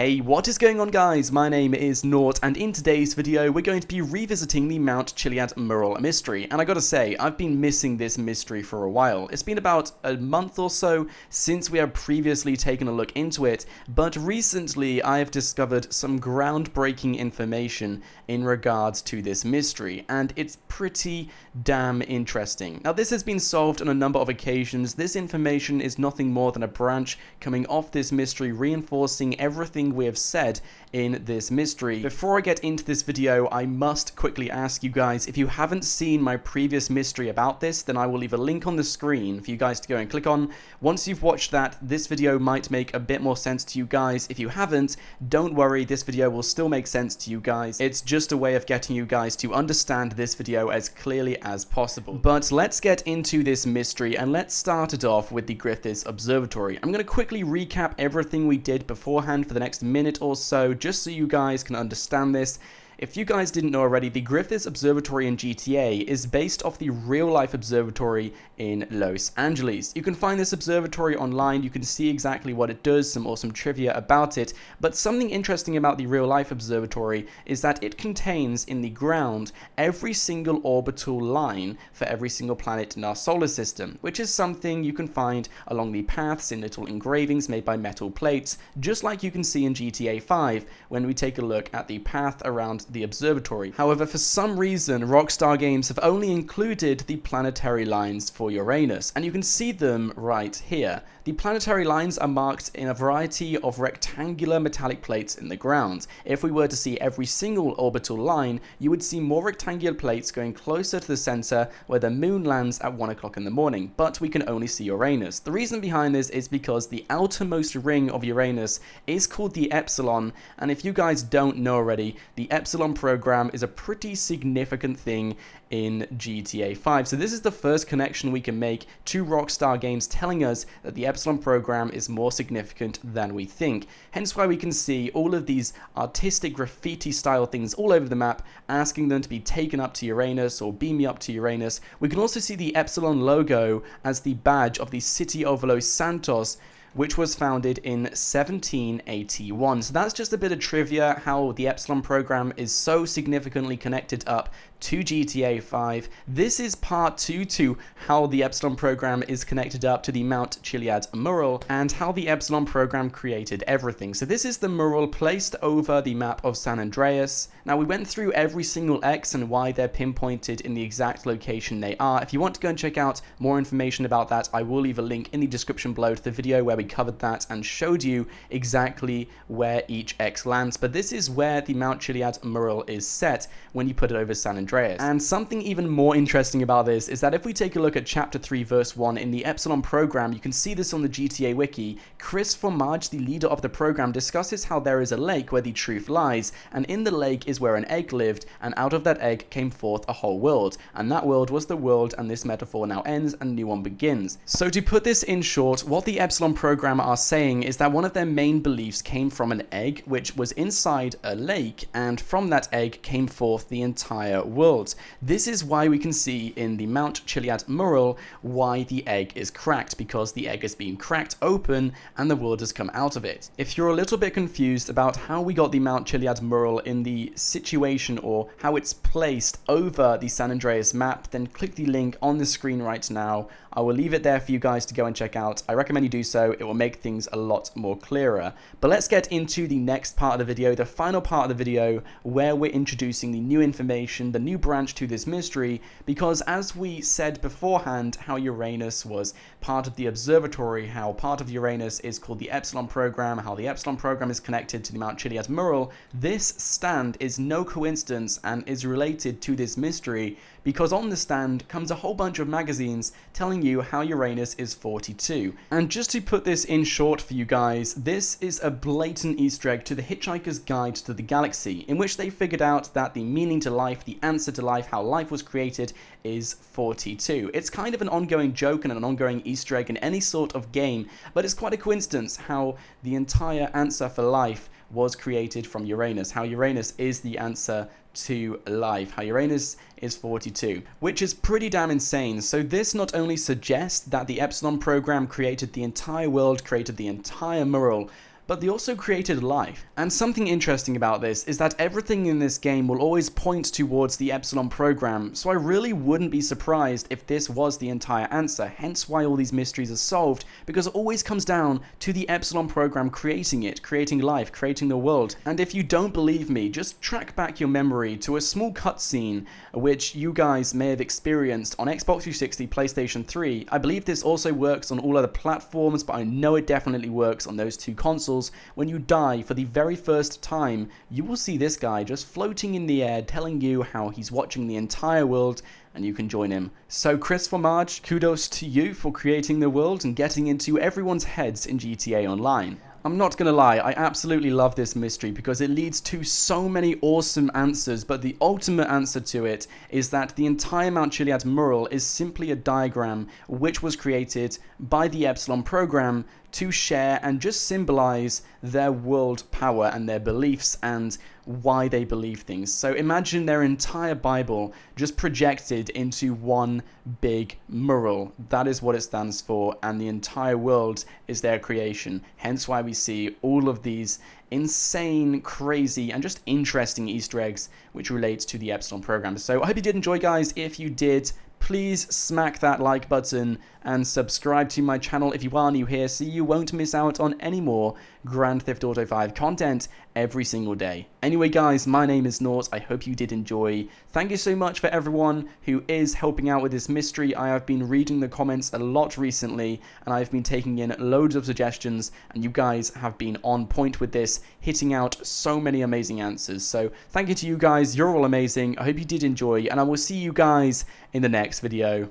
Hey, what is going on guys? My name is Nort, and in today's video we're going to be revisiting the Mount Chiliad Mural mystery. And I gotta say, I've been missing this mystery for a while. It's been about a month or so since we have previously taken a look into it, but recently I have discovered some groundbreaking information in regards to this mystery, and it's pretty damn interesting. Now this has been solved on a number of occasions. This information is nothing more than a branch coming off this mystery, reinforcing everything we have said in this mystery. Before I get into this video, I must quickly ask you guys, if you haven't seen my previous mystery about this, then I will leave a link on the screen for you guys to go and click on. Once you've watched that, this video might make a bit more sense to you guys. If you haven't, don't worry, this video will still make sense to you guys. It's just a way of getting you guys to understand this video as clearly as possible. But let's get into this mystery, and let's start it off with the Griffiths Observatory. I'm going to quickly recap everything we did beforehand for the next minute or so, just so you guys can understand this. If you guys didn't know already, the Griffiths Observatory in GTA is based off the real-life observatory in Los Angeles. You can find this observatory online, you can see exactly what it does, some awesome trivia about it, but something interesting about the real-life observatory is that it contains in the ground every single orbital line for every single planet in our solar system, which is something you can find along the paths in little engravings made by metal plates, just like you can see in GTA 5 when we take a look at the path around the observatory. However, for some reason, Rockstar Games have only included the planetary lines for Uranus, and you can see them right here. The planetary lines are marked in a variety of rectangular metallic plates in the ground. If we were to see every single orbital line, you would see more rectangular plates going closer to the center where the moon lands at 1 o'clock in the morning, but we can only see Uranus. The reason behind this is because the outermost ring of Uranus is called the Epsilon, and if you guys don't know already, the Epsilon program is a pretty significant thing in GTA 5. So this is the first connection we can make to Rockstar Games telling us that the Epsilon program is more significant than we think. Hence why we can see all of these artistic graffiti style things all over the map, asking them to be taken up to Uranus or beam me up to Uranus. We can also see the Epsilon logo as the badge of the city of Los Santos, which was founded in 1781. So that's just a bit of trivia, how the Epsilon program is so significantly connected up to GTA 5. This is part 2 to how the Epsilon program is connected up to the Mount Chiliad Mural and how the Epsilon program created everything. So this is the mural placed over the map of San Andreas. Now we went through every single X and Y they're pinpointed in the exact location they are. If you want to go and check out more information about that, I will leave a link in the description below to the video where we covered that and showed you exactly where each X lands. But this is where the Mount Chiliad Mural is set when you put it over San Andreas. And something even more interesting about this is that if we take a look at chapter 3 verse 1 in the Epsilon program, you can see this on the GTA wiki. Chris Formage, the leader of the program, discusses how there is a lake where the truth lies, and in the lake is where an egg lived, and out of that egg came forth a whole world, and that world was the world, and this metaphor now ends and a new one begins. So to put this in short, what the Epsilon program are saying is that one of their main beliefs came from an egg which was inside a lake, and from that egg came forth the entire world. This is why we can see in the Mount Chiliad Mural why the egg is cracked, because the egg has been cracked open and the world has come out of it. If you're a little bit confused about how we got the Mount Chiliad Mural in the situation or how it's placed over the San Andreas map, then click the link on the screen right now. I will leave it there for you guys to go and check out. I recommend you do so. It will make things a lot more clearer. But let's get into the next part of the video, the final part of the video, where we're introducing the new information, the new branch to this mystery, because as we said beforehand, how Uranus was part of the observatory, how part of Uranus is called the Epsilon program, how the Epsilon program is connected to the Mount Chiliad Mural, this stand is no coincidence and is related to this mystery, because on the stand comes a whole bunch of magazines telling you how Uranus is 42. And just to put this in short for you guys, this is a blatant Easter egg to the Hitchhiker's Guide to the Galaxy, in which they figured out that the meaning to life, the answer to life, how life was created, is 42. It's kind of an ongoing joke and an ongoing Easter egg in any sort of game, but it's quite a coincidence how the entire answer for life was created from Uranus, how Uranus is the answer to life, how Uranus is 42, which is pretty damn insane. So this not only suggests that the Epsilon program created the entire world, created the entire mural, but they also created life. And something interesting about this is that everything in this game will always point towards the Epsilon program, so I really wouldn't be surprised if this was the entire answer, hence why all these mysteries are solved, because it always comes down to the Epsilon program creating it, creating life, creating the world. And if you don't believe me, just track back your memory to a small cutscene which you guys may have experienced on Xbox 360, PlayStation 3. I believe this also works on all other platforms, but I know it definitely works on those two consoles. When you die for the very first time, you will see this guy just floating in the air telling you how he's watching the entire world and you can join him. So Chris Formage, kudos to you for creating the world and getting into everyone's heads in GTA Online. I'm not gonna lie, I absolutely love this mystery because it leads to so many awesome answers, but the ultimate answer to it is that the entire Mount Chiliad mural is simply a diagram which was created by the Epsilon program to share and just symbolize their world power and their beliefs and why they believe things. So imagine their entire Bible just projected into one big mural. That is what it stands for, and the entire world is their creation. Hence why we see all of these insane, crazy, and just interesting Easter eggs which relate to the Epsilon program. So I hope you did enjoy, guys. If you did, please smack that like button and subscribe to my channel if you are new here so you won't miss out on any more Grand Theft Auto 5 content every single day. Anyway guys, my name is Nort. I hope you did enjoy. Thank you so much for everyone who is helping out with this mystery. I have been reading the comments a lot recently and I've been taking in loads of suggestions and you guys have been on point with this, hitting out so many amazing answers. So thank you to you guys, you're all amazing. I hope you did enjoy and I will see you guys in the next video.